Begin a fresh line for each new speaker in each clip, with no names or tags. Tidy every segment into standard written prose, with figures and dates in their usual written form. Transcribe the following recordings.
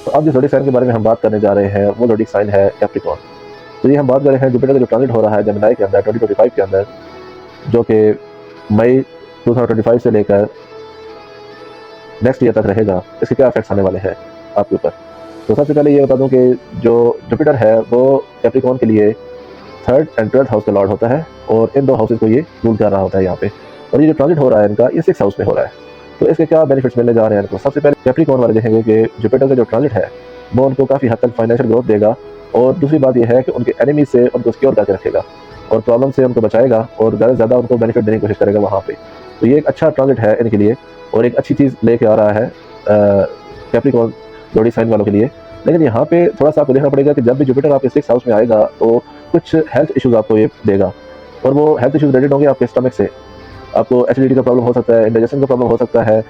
तो अब जिस ज़ोडिक साइन के बारे में हम बात करने जा रहे हैं वो ज़ोडिक साइन है कैप्रिकॉर्न। तो ये हम बात कर रहे हैं जुपिटर का जो ट्रांजिट हो रहा है जेमिनी के अंदर 2025 के अंदर, जो कि मई 2025 से लेकर नेक्स्ट ईयर तक रहेगा। इसके क्या इफेक्ट्स आने वाले हैं आपके ऊपर। तो सबसे पहले ये बता दूं कि जो जुपिटर है वो कैप्रिकॉर्न के लिए 3rd एंड 12th हाउस का लॉर्ड होता है और इन 2 हाउसेज को ये रूल कर रहा होता है यहाँ पे। और ये जो ट्रांजिट हो रहा है इनका ये 6th हाउस में हो रहा है। तो इसके क्या बेनिफिट्स मिलने जा रहे हैं इनको। सबसे पहले कैप्रिकॉर्न वाले देखेंगे कि जुपिटर का जो ट्रांजिट है वो उनको काफ़ी हद तक फाइनेंशियल ग्रोथ देगा। और दूसरी बात यह है कि उनके एनिमी से उनको सिक्योर करके रखेगा और प्रॉब्लम से उनको बचाएगा और ज़्यादा से ज़्यादा उनको बेनिफिट देने की कोशिश करेगा वहाँ पे। तो ये एक अच्छा ट्रांजिट है इनके लिए और एक अच्छी चीज़ लेके आ रहा है कैप्रिकॉर्न ज़ोडिक साइन वालों के लिए। लेकिन यहाँ पे थोड़ा सा आपको देखना पड़ेगा कि जब भी जुपिटर आपके 6th हाउस में आएगा तो कुछ हेल्थ इश्यूज आपको ये देगा और वो हेल्थ इश्यूज रिलेटेड होंगे आपके स्टमक से। आपको एसिडिटी का प्रॉब्लम हो सकता है, इंडाइजेशन का प्रॉब्लम हो सकता है,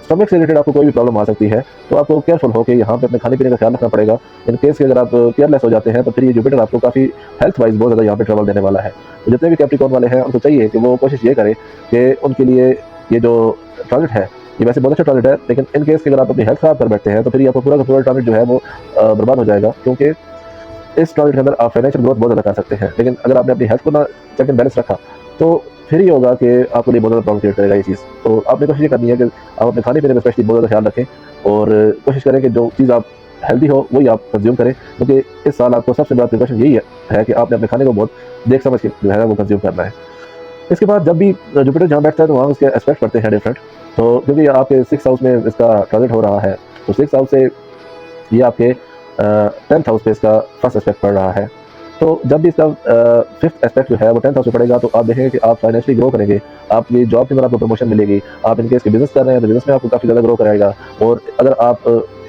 स्टमक से रिलेटेड आपको कोई भी प्रॉब्लम आ सकती है। तो आपको केयरफुल होकर यहाँ पे अपने खाने पीने का ख्याल रखना पड़ेगा। इन केस कि अगर आप केयरलेस हो जाते हैं तो फिर ये जुपिटर आपको काफ़ी हेल्थ वाइज बहुत ज़्यादा यहाँ पे ट्रबल देने वाला है। तो जितने भी कैप्रिकॉर्न वाले हैं उनको चाहिए कि वो कोशिश ये करें कि उनके लिए ये जो ट्रांजिट है ये वैसे बहुत अच्छा ट्रांजिट है, लेकिन इन केस कि अगर आप अपनी हेल्थ खराब कर बैठते हैं तो फिर ये आपको पूरा का पूरा ट्रांजिट जो है वो बर्बाद हो जाएगा। क्योंकि इस ट्रांजिट के अंदर आप फाइनेंशियल ग्रोथ बहुत ज़्यादा कर सकते हैं, लेकिन अगर आपने अपनी हेल्थ को ना चेक एंड बैलेंस रखा तो फिर ये होगा कि आपके लिए बहुत ज़्यादा प्रॉब्लम क्रिएट करेगा ये चीज़। तो आपने कोशिश ये करनी है कि आप अपने खाने पीने में स्पेशली बहुत ज़्यादा ख्याल रखें और कोशिश करें कि जो चीज़ आप हेल्दी हो वही आप कंज्यूम करें। क्योंकि इस साल आपको सबसे बड़ा प्रिकॉशन यही है कि आपने अपने खाने को बहुत देख समझ के जो है वो कंज्यूम करना है। इसके बाद जब भी जुपिटर जहाँ बैठता है तो वहाँ उसके एस्पेक्ट पड़ते हैं डिफरेंट। तो क्योंकि आपके 6th हाउस में इसका ट्रांजिट हो रहा है तो 6th हाउस से ये आपके 10th हाउस पे इसका फर्स्ट एस्पेक्ट पड़ रहा है। तो जब भी इसका 5th एस्पेक्ट जो है वो 10th हाउस पे पड़ेगा तो आप देखेंगे कि आप फाइनेंशियली ग्रो करेंगे, आपकी जॉब के अंदर आपको प्रमोशन मिलेगी। आप इनकेस के बिजनेस कर रहे हैं तो बिजनेस में आपको काफ़ी ज़्यादा ग्रो कराएगा। और अगर आप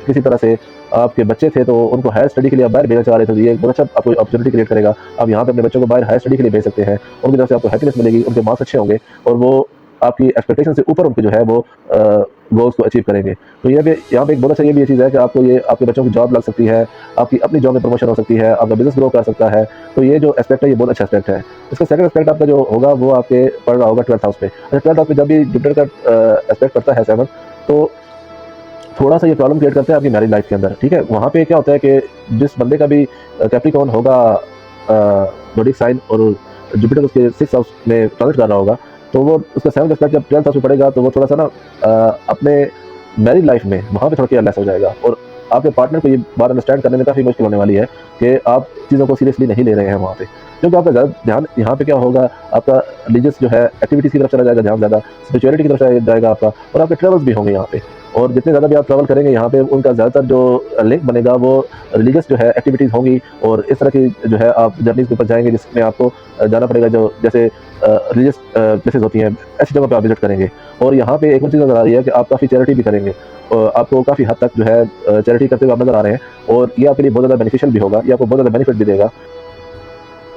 किसी तरह से आपके बच्चे थे तो उनको हायर स्टडी के लिए आप बाहर भेजना चाह रहे थे तो ये एक बहुत अच्छा आपको अपॉर्चुनिटी क्रिएट करेगा। आप यहाँ पे अपने बच्चों को बाहर हायर स्टडी के लिए भेज सकते हैं, उनकी तरफ से आपको हैप्पीनेस मिलेगी, उनके मार्क्स अच्छे होंगे और वो आपकी एक्सपेक्टेशन से ऊपर उनके जो है वो गोल्स को अचीव करेंगे। तो ये भी यहाँ पे एक बहुत अच्छा ये भी चीज़ है कि आपको ये आपके बच्चों की जॉब लग सकती है, आपकी अपनी जॉब में प्रमोशन हो सकती है, आपका बिजनेस ग्रो कर सकता है। तो ये जो एस्पेक्ट है ये बहुत अच्छा एस्पेक्ट है। इसका सेकंड एस्पेक्ट आपका जो होगा वो आपके पड़ रहा होगा 12th हाउस पे। अच्छा 12th हाउस पे जब भी जुपिटर का एस्पेक्ट पड़ता है 7 तो थोड़ा सा ये प्रॉब्लम क्रिएट करता है आपकी मैरिज लाइफ के अंदर। ठीक है, वहाँ पे क्या होता है कि जिस बंदे का भी कैप्रिकॉर्न होगा ज़ोडिक साइन और जुपिटर उसके 6th हाउस में ट्रांजिट कर रहा होगा तो वो उसका 7th एस्पेक्ट जब 12th हाउस में पड़ेगा तो वो थोड़ा सा ना अपने मैरिज लाइफ में वहाँ पे थोड़ा केयरलेस हो जाएगा और आपके पार्टनर को ये बात अंडरस्टैंड करने में काफ़ी मुश्किल होने वाली है कि आप चीज़ों को सीरियसली नहीं ले रहे हैं वहाँ पे। क्योंकि आपका ज़्यादा ध्यान यहाँ पे क्या होगा, आपका रिलीजियस जो है एक्टिविटीज़ की तरफ चला जाएगा ध्यान, ज़्यादा स्पिरिचुअलिटी की तरफ चला जाएगा आपका और आपके ट्रेवल्स भी होंगे यहाँ पे। और जितने ज़्यादा भी आप ट्रैवल करेंगे यहाँ पे उनका ज़्यादातर जो लिंक बनेगा वो रिलीजियस जो है एक्टिविटीज़ होंगी और इस तरह की जो है आप जर्नीज़ के ऊपर जाएंगे जिसमें आपको जाना पड़ेगा जो जैसे रिलीजियस प्लेसेस होती हैं ऐसी जगह पे आप विजिट करेंगे। और यहाँ पे एक और चीज़ नज़र आ रही है कि आप काफ़ी चैरिटी भी करेंगे और आपको काफ़ी हद तक जो है चैरिटी करते हुए आप नज़र आ रहे हैं और ये आपके लिए बहुत ज़्यादा बेनिफिशियल भी होगा, ये आपको बहुत ज़्यादा बेनिफिट भी देगा।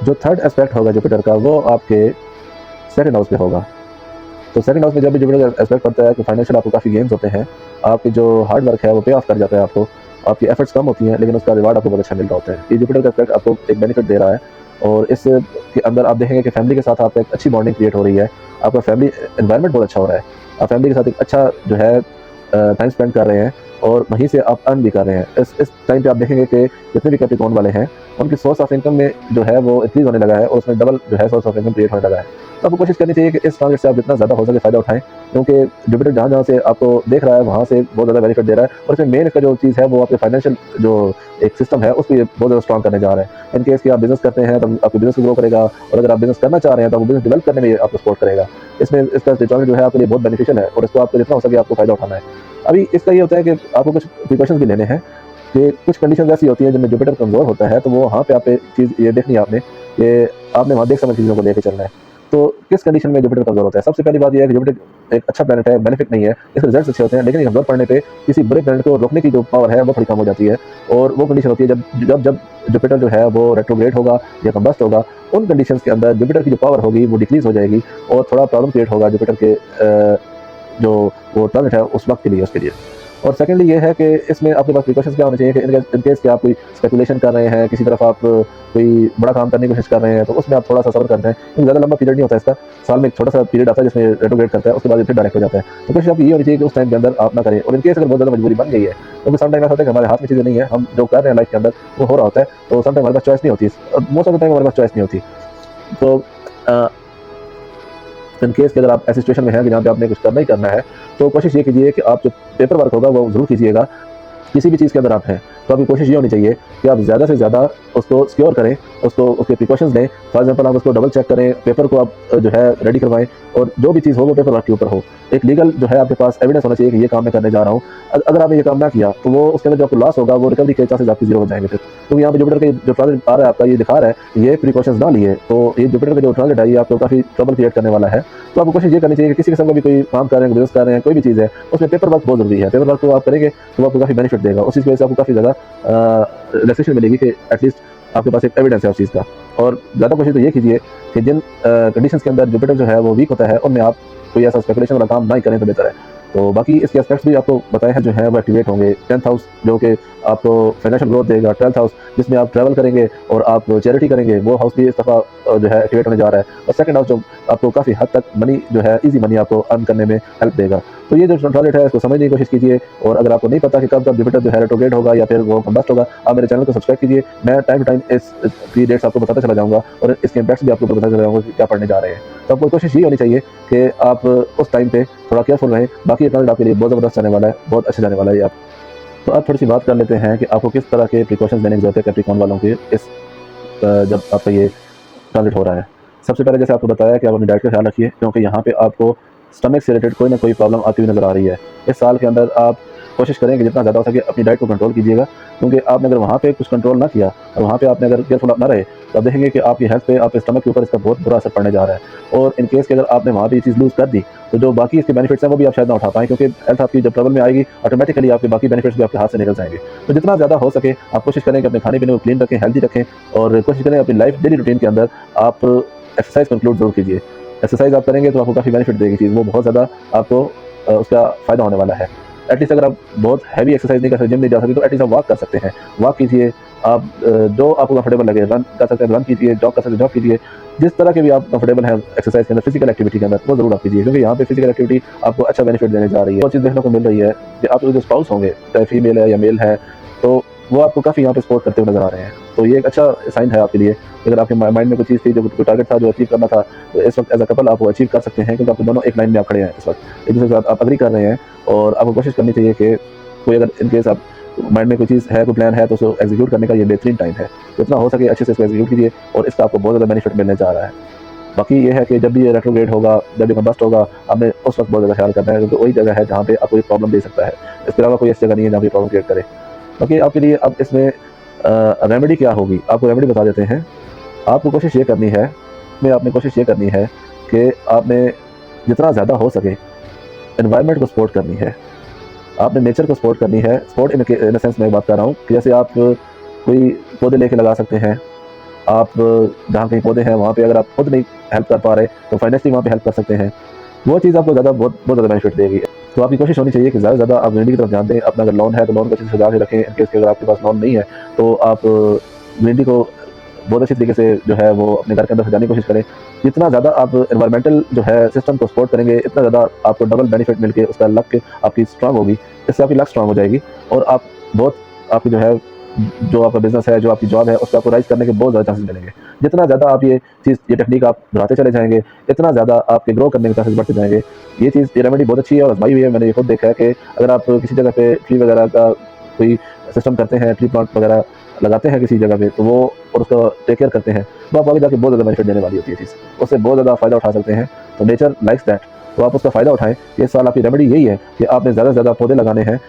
जो 3rd एस्पेक्ट होगा जुपिटर का वो आपके 2nd हाउस पे होगा। तो 2nd हाउस में जब भी जुपिटर एस्पेक्ट करता है तो फाइनेंशियल आपको काफ़ी गेन्स होते हैं, आपकी जो हार्ड वर्क है वो पे ऑफ कर जाता है आपको, आपकी एफर्ट्स कम होती हैं लेकिन उसका रिवार्ड आपको बहुत अच्छा मिल रहा होता है। ये जुपिटर का एस्पेक्ट आपको एक बेनिफिट दे रहा है और इसके अंदर आप देखेंगे कि फैमिली के साथ आपका एक अच्छी बॉन्डिंग क्रिएट हो रही है, आपका फैमिली एनवायरनमेंट बहुत अच्छा हो रहा है, आप फैमिली के साथ एक अच्छा जो है टाइम स्पेंड कर रहे हैं और वहीं से आप अर्न भी कर रहे हैं। इस टाइम पे आप देखेंगे कि जितने भी कैप्रिकॉर्न वाले हैं उनकी सोर्स ऑफ इनकम में जो है वो इंक्रीज़ होने लगा है और उसमें डबल जो है सोर्स ऑफ इनकम क्रिएट होने लगा है। तो आपको कोशिश करनी चाहिए कि इस ट्रांजिट से आप जितना ज़्यादा हो सके फ़ायदा उठाएँ क्योंकि जुपिटर जहाँ-जहाँ से आपको देख रहा है वहाँ से बहुत ज़्यादा बेनिफिट दे रहा है और इसमें मेन इसका जो चीज़ है वो आपके फाइनेंशियल जो एक सिस्टम है उसको ये बहुत ज़्यादा स्ट्रॉन्ग करने जा रहा है। इन केस कि आप बिज़नेस करते हैं तो आपके बिज़नेस को ग्रो करेगा और अगर आप बिज़नेस करना चाह रहे हैं तो आपको बिज़नेस डेवलप करने में ये आपको सपोर्ट करेगा। इसमें इसका ट्रांजिट जो है आपके लिए बहुत बेनिफिशियल है और इसको आपको जितना हो सके आपको फ़ायदा उठाना है। अभी इसका ये होता है कि आपको कुछ प्रिकॉशंस भी लेने हैं कि कुछ कंडीशंस ऐसी होती हैं जिनमें जुपिटर कमज़ोर होता है तो वो वहाँ पे आप चीज़ ये देखनी है आपने कि आपने वहाँ देख समझ चीज़ों को लेके चलना है। तो किस कंडीशन में जुपिटर कमज़ोर होता है? सबसे पहली बात ये है कि जुपिटर एक अच्छा प्लैनेट है, बेनिफिट नहीं है, इसके रिजल्ट्स अच्छे होते हैं लेकिन कमज़ोर पड़ने पे किसी बुरे प्लैनेट को रोकने की जो पावर है वो थोड़ी कम हो जाती है और वो कंडीशन होती है जब जुपिटर जो है वो रेट्रोग्रेड होगा या कंबस्ट होगा। उन कंडीशंस के अंदर जुपिटर की जो पावर होगी वो डिक्रीज़ हो जाएगी और थोड़ा प्रॉब्लम क्रिएट होगा जुपिटर के जो वो ट्रांजिट है उस वक्त के लिए उसके लिए। और सेकेंडली ये है कि इसमें आपके पास प्रिकॉशंस क्या होने चाहिए कि इन केस कि आप कोई स्पेकुलेशन कर रहे हैं, किसी तरफ आप कोई बड़ा काम करने की कोशिश कर रहे हैं, तो उसमें आप थोड़ा सा सब्र करते हैं, क्योंकि ज़्यादा लंबा पीरियड नहीं होता इसका, साल में एक छोटा सा पीरियड आता है जिसमें रेट्रोग्रेड करता है, उसके बाद फिर डायरेक्ट हो जाता है। तो कोशिश आपकी ये होनी चाहिए कि उस टाइम के अंदर आप ना करें। और इन केस अगर बहुत ज़्यादा मजबूरी बन गई है, क्योंकि सम टाइम ऐसा होता है कि हमारे हाथ में चीज़ें नहीं है, हम जो कर रहे हैं लाइफ के अंदर वो हो रहा होता है, तो सम टाइम हमारे पास चॉइस नहीं होती, मोस्ट ऑफ द टाइम हमारे पास चॉइस नहीं होती। तो इन केस कि अगर आप ऐसी सिचुएशन में हैं कि जहाँ पे आपने कुछ करना ही करना है, तो कोशिश ये कीजिए कि आप जो पेपर वर्क होगा वो ज़रूर कीजिएगा। किसी भी चीज़ के अंदर आप हैं, तो आपकी कोशिश ये होनी चाहिए कि आप ज़्यादा से ज़्यादा उसको सिक्योर करें, उसको उसके प्रिकॉशंस लें। फॉर एग्जांपल आप उसको डबल चेक करें, पेपर को आप जो है रेडी करवाएँ, और जो भी चीज़ हो वो पेपर वर्क के ऊपर हो। एक लीगल जो है आपके पास एविडेंस होना चाहिए कि ये काम मैं करने जा रहा हूँ। अगर आपने ये काम ना किया, तो वो उसके अंदर जो आपको लॉस होगा वो रिकवरी के चांसेस आपके ज़ीरो हो जाएँगे फिर। क्योंकि यहाँ पे जुपिटर का जो ट्रांजिट आ रहा है आपका, ये दिखा रहा है ये प्रिकॉशंस ना लिए, तो ये जुपिटर का जो ट्रांजिट है ये आपको काफ़ी ट्रबल क्रिएट करने वाला है। तो आपको कोशिश ये करनी चाहिए कि किसी किस्म का भी कोई काम कर रहे हैं, बिज़नेस कर रहे हैं, कोई भी चीज़ है, उसमें पेपर वर्क बहुत ज़रूरी है। पेपर वर्क को आप करेंगे तो आपको काफ़ी बेनिफिट देगा। उस चीज़ की वजह से आपको काफ़ी ज़्यादा रिलैक्सेशन मिलेगी कि एटलीस्ट आपके पास एक एविडेंस है उस चीज़ का। और ज़्यादा कोशिश तो ये कीजिए कि जिन कंडीशंस के अंदर जुपिटर जो है वो वीक होता है, उनमें आप कोई ऐसा स्पेकुलेशन वाला काम ना ही करें तो बेहतर है। तो बाकी इसके एस्पेक्ट्स भी आपको बताए हैं जो हैं वो एक्टिवेट होंगे। 10th हाउस जो कि आपको फाइनेंशियल ग्रोथ देगा, 12th हाउस जिसमें आप ट्रैवल करेंगे और आप चैरिटी करेंगे, वो हाउस भी इस दफ़ा जो है एक्टिवेट होने जा रहा है। और सेकंड हाउस जो आपको काफ़ी हद तक मनी जो है ईजी मनी आपको अर्न करने में हेल्प देगा। तो ये जो ट्रांजिट है इसको समझने की कोशिश कीजिए। और अगर आपको नहीं पता कि कब जुपिटर जो है रेट्रोग्रेड होगा या फिर वो कंबस्ट होगा, आप मेरे चैनल को सब्सक्राइब कीजिए। मैं टाइम टू टाइम की डेट्स आपको बताता चला जाऊँगा और इसके इम्पैक्ट्स भी आपको बताता चला जाऊँगा कि क्या पढ़ने जा रहे हैं। तो आपको कोशिश ये होनी चाहिए कि आप उस टाइम पे थोड़ा केयरफुल रहें। बाकी ट्रांजिट आपके लिए बहुत ज़बरदस्त जाने वाला है, बहुत अच्छा जाने वाला है ये आप। तो अब थोड़ी सी बात कर लेते हैं कि आपको किस तरह के प्रिकॉशंस लेने की ज़रूरत है कैप्रिकॉर्न वालों के जब आपका ये ट्रांजिट हो रहा है। सबसे पहले जैसे आपको बताया कि आप अपनी डाइट का ख्याल रखिए, क्योंकि यहाँ पे आपको स्टमक से रिलेटेड कोई ना कोई प्रॉब्लम आती हुई नज़र आ रही है। इस साल के अंदर आप कोशिश करें कि जितना ज़्यादा हो सके अपनी डाइट को कंट्रोल कीजिएगा, क्योंकि आपने अगर वहाँ पे कुछ कंट्रोल ना किया और वहाँ पे आपने अगर केयरफुल ना रहे, तो आप देखेंगे कि आपकी हेल्थ पे, आपके स्टमक के ऊपर इसका बहुत बुरा असर पड़ने जा रहा है। और इन केस कि अगर आपने वहाँ पे ये चीज़ लूज़ कर दी, तो जो बाकी इसके बेनिफिट्स हैं वो भी आप शायद ना उठा पाएँ, क्योंकि हेल्थ आपकी जब ट्रबल में आएगी, ऑटोमेटिकली आपके बाकी बेनिफिट्स भी आपके हाथ से निकल जाएंगे। तो जितना ज़्यादा हो सके आप कोशिश करें कि अपने खाने पीने को क्लीन रखें, हेल्दी रखें, और कोशिश करें अपनी लाइफ डेली रूटीन के अंदर आप एक्सरसाइज को इंक्लूड ज़रूर कीजिए। एक्सरसाइज आप करेंगे तो आपको काफ़ी बेनिफिट देगी चीज़, वो बहुत ज़्यादा आपको उसका फ़ायदा होने वाला है। एटलीस्ट अगर आप बहुत हैवी एक्सरसाइज नहीं कर सकते, जिम नहीं जा सकते, तो एटलीस्ट आप वॉक कर सकते हैं, वॉक कीजिए। आप जो आपको कंफर्टेबल लगे, रन कर सकते हैं रन कीजिए, जॉग कर सकते हैं जॉग कीजिए। जिस तरह के भी आप कंफर्टेबल हैं एक्सरसाइज के अंदर, फिजिकल एक्टिविटी के अंदर, वो ज़रूर आप कीजिए, क्योंकि यहाँ पे फिजिकल एक्टिविटी आपको अच्छा बेनिफिट देने जा रही है। और चीज़ देखने को मिल रही है कि आपके जो स्पाउस होंगे, चाहे फीमेल है या मेल है, तो वो आपको काफ़ी यहाँ पे सपोर्ट करते हुए नज़र आ रहे हैं। तो ये एक अच्छा साइन है आपके लिए। अगर आपके माइंड में कोई चीज़ थी, जो कोई टारगेट था जो अचीव करना था, तो इस वक्त एज अ कपल आप वो अचीव कर सकते हैं, क्योंकि आप दोनों एक लाइन में आप खड़े हैं इस वक्त, एक दूसरे के साथ आप अग्री कर रहे हैं। और आपको कोशिश करनी चाहिए कि कोई अगर इन केस आप माइंड में कोई चीज़ है, कोई प्लान है, तो उसको एग्जीक्यूट करने का ये बेहतरीन टाइम है। जितना हो सके अच्छे से इसको एग्जीक्यूट कीजिए, और इसका आपको बहुत ज़्यादा बेनिफिट मिलने जा रहा है। बाकी ये है कि जब भी ये रेट्रोग्रेड होगा, जब ये कंबस्ट होगा, आपने उस वक्त बहुत ज़्यादा ख्याल करना है, क्योंकि वही जगह है जहाँ पे आपको ये प्रॉब्लम दे सकता है। इसके अलावा कोई ऐसी जगह नहीं है जहाँ पे प्रॉब्लम क्रिएट करे। बाकी आपके लिए अब इसमें रेमेडी क्या होगी, आपको रेमेडी बता देते हैं। आपको कोशिश ये करनी है, आपने कोशिश ये करनी है कि आपने जितना ज़्यादा हो सके एनवायरनमेंट को सपोर्ट करनी है, आपने नेचर को सपोर्ट करनी है। सपोर्ट इन द सेंस मैं बात कर रहा हूँ कि जैसे आप कोई पौधे लेके लगा सकते हैं। आप जहाँ कहीं पौधे हैं वहाँ पे अगर आप खुद नहीं हेल्प कर पा रहे, तो फाइनेंशियली वहाँ पे हेल्प कर सकते हैं। वो चीज़ आपको बहुत ज़्यादा बेनिफिट देगी। तो आपकी कोशिश होनी चाहिए कि ज़्यादा से ज़्यादा आप ग्रीनरी की तरफ ध्यान दें। अपना अगर लोन है तो लोन को अच्छे से सजा के रखें। इन केस कि अगर आपके पास लोन नहीं है, तो आप ग्रीनरी को बहुत अच्छी तरीके से जो है वो अपने घर के अंदर सजाने की कोशिश करें। जितना ज़्यादा आप एनवायरमेंटल जो है सिस्टम को सपोर्ट करेंगे, इतना ज़्यादा आपको डबल बेनिफिट मिलके उसका लक आपकी स्ट्रांग होगी। इससे आपकी लक स्ट्रांग हो जाएगी, और आप बहुत आपकी जो है, जो आपका बिजनेस है, जो आपकी जॉब है, उसका आपको राइज करने के बहुत ज़्यादा चांसेस मिलेंगे। जितना ज़्यादा आप ये चीज़, ये टेक्निक आप बढ़ाते चले जाएंगे, इतना ज़्यादा आपके ग्रो करने के चांसेस बढ़ते जाएंगे। ये चीज़, ये रेमेडी बहुत अच्छी है और आजमाई हुई है। मैंने ये खुद देखा है कि अगर आप किसी जगह पे ट्री वगैरह का कोई सिस्टम करते हैं, ट्री प्लांट वगैरह लगाते हैं किसी जगह पे, तो वो और उसका टेक केयर करते हैं, तो आप आगे जाके बहुत ज़्यादा बेनिफिट देने वाली होती है चीज़, उससे बहुत ज़्यादा फ़ायदा उठा सकते हैं। तो नेचर लाइक्स दैट, तो आप उसका फ़ायदा उठाएँ। इस साल आपकी रेमेडी यही है कि आपने ज़्यादा से ज़्यादा पौधे लगाने हैं।